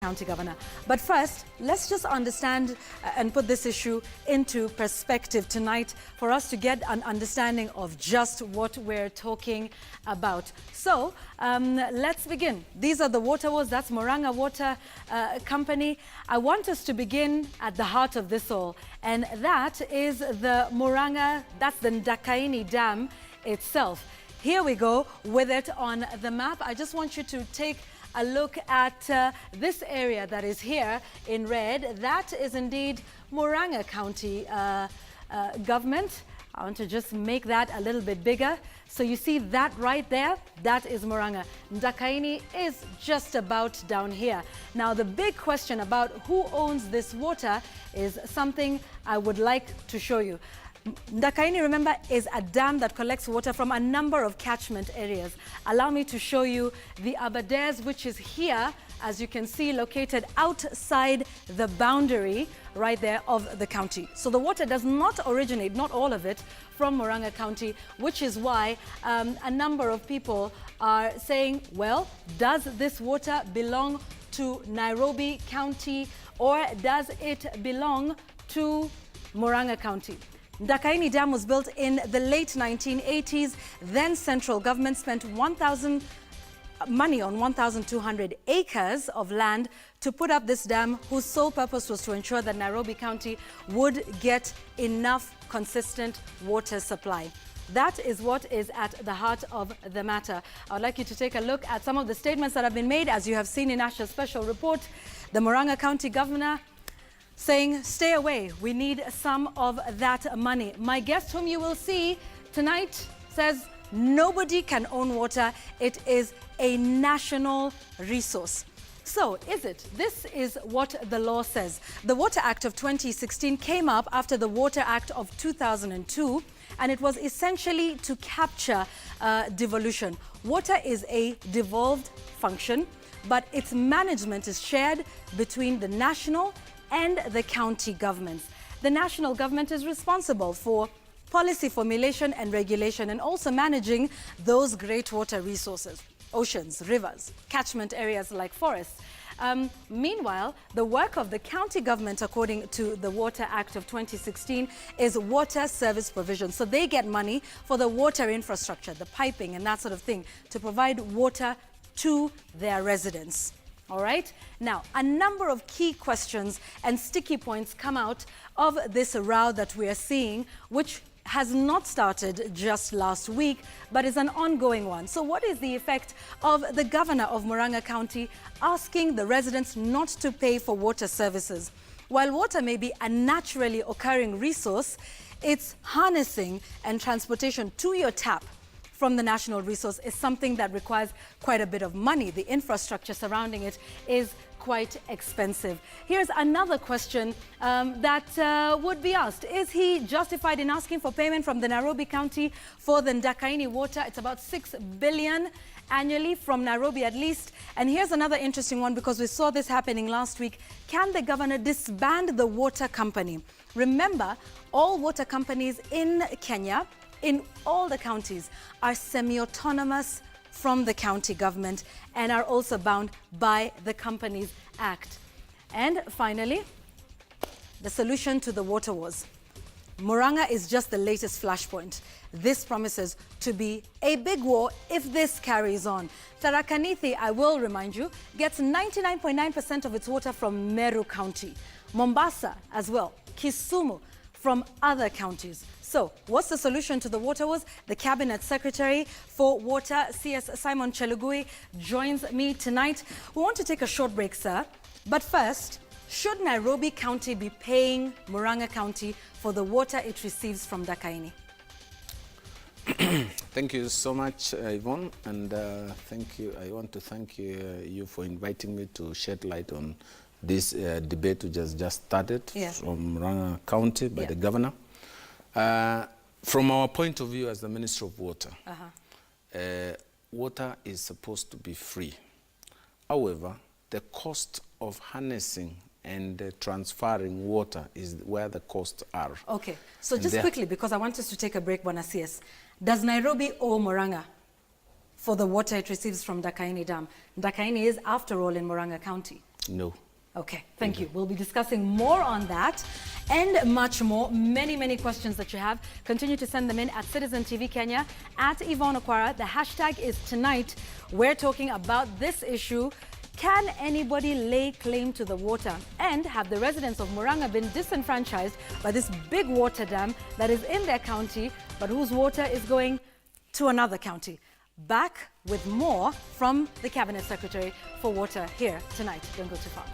County Governor. But first, let's just understand and put this issue into perspective tonight for us to get an understanding of just what we're talking about. So, let's begin. These are the water wars. That's Murang'a Water Company. I want us to begin at the heart of this all, and that is the Murang'a, that's the Ndakaini Dam itself. Here we go with it on the map. I just want you to take a look at this area that is here in red. That is indeed Murang'a County government. I want to just make that a little bit bigger. So you see that right there, that is Murang'a. Ndakaini is just about down here. Now the big question about who owns this water is something I would like to show you. Ndakaini, remember, is a dam that collects water from a number of catchment areas. Allow me to show you the Aberdairs, which is here, as you can see, located outside the boundary right there of the county. So the water does not originate, not all of it, from Murang'a County, which is why a number of people are saying, well, does this water belong to Nairobi County or does it belong to Murang'a County? Ndakaini Dam was built in the late 1980s. Then central government spent money on 1,200 acres of land to put up this dam, whose sole purpose was to ensure that Nairobi County would get enough consistent water supply. That is what is at the heart of the matter. I would like you to take a look at some of the statements that have been made. As you have seen in Asha's special report, the Murang'a County Governor saying, stay away, we need some of that money. My guest, whom you will see tonight, says nobody can own water. It is a national resource. So, is it? This is what the law says. The Water Act of 2016 came up after the Water Act of 2002, and it was essentially to capture devolution. Water is a devolved function, but its management is shared between the national and the county governments. The national government is responsible for policy formulation and regulation, and also managing those great water resources, oceans, rivers, catchment areas like forests. Meanwhile, the work of the county government, according to the Water Act of 2016, is water service provision. So they get money for the water infrastructure, the piping and that sort of thing, to provide water to their residents. All right. Now, a number of key questions and sticky points come out of this row that we are seeing, which has not started just last week, but is an ongoing one. So what is the effect of the governor of Murang'a County asking the residents not to pay for water services? While water may be a naturally occurring resource, its harnessing and transportation to your tap from the national resource is something that requires quite a bit of money. The infrastructure surrounding it is quite expensive. Here's another question that would be asked. Is he justified in asking for payment from the Nairobi County for the Ndakaini water? It's about 6 billion annually from Nairobi at least. And here's another interesting one, because we saw this happening last week. Can the governor disband the water company? Remember, all water companies in Kenya, in all the counties, are semi-autonomous from the county government and are also bound by the Companies Act. And finally, the solution to the water wars. Murang'a is just the latest flashpoint. This promises to be a big war if this carries on. Tharaka Nithi, I will remind you, gets 99.9% of its water from Meru County. Mombasa as well, Kisumu, from other counties. So, what's the solution to the water wars? The Cabinet Secretary for Water, CS Simon Chelugui, joins me tonight. We want to take a short break, sir. But first, should Nairobi County be paying Murang'a County for the water it receives from Ndakaini? Thank you so much, Yvonne, and thank you. I want to thank you for inviting me to shed light on this debate which has just started from Murang'a County by the governor. From our point of view as the Minister of Water, water is supposed to be free. However, the cost of harnessing and transferring water is where the costs are. Okay, so and just quickly, because I want us to take a break, Bwana CS. Does Nairobi owe Murang'a for the water it receives from Ndakaini Dam? Ndakaini is, after all, in Murang'a County. No. Okay, thank you. We'll be discussing more on that and much more. Many questions that you have. Continue to send them in at Citizen TV Kenya, at Yvonne Okwara. The hashtag is tonight. We're talking about this issue. Can anybody lay claim to the water? And have the residents of Murang'a been disenfranchised by this big water dam that is in their county, but whose water is going to another county? Back with more from the Cabinet Secretary for Water here tonight. Don't go too far.